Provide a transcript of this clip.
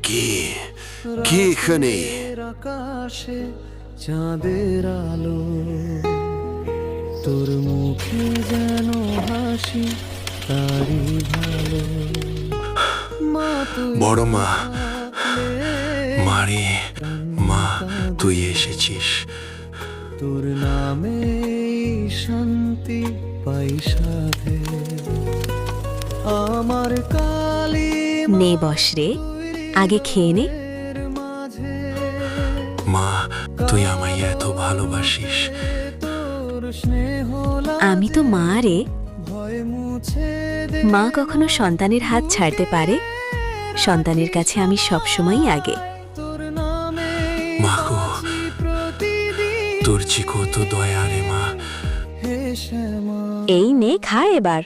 কে কে এখানে? আকাশে চাঁদের আলো, তোর মুখে যেন হাসি তারি ভালো। মা তুই বড় মা, থাকলে মারে মা, তুই এসেছিস। তোর নামে শান্তি পাই সাধে, আমার কালী নে বস রে, আগে খেয়ে নে। মাঝে মা, তুই আমায় এত ভালোবাসিস। তোর স্নেহ আমি তো মা রে। ভয় মুছে দে, মা কখনো সন্তানের হাত ছাড়তে পারে? সন্তানের কাছে আমি সবসময়ই আগে। তোর নামে মা গো, প্রতিদিন তোর যে কত দয়া রে মা। হে শ্যামা। এই নে, খা এবার।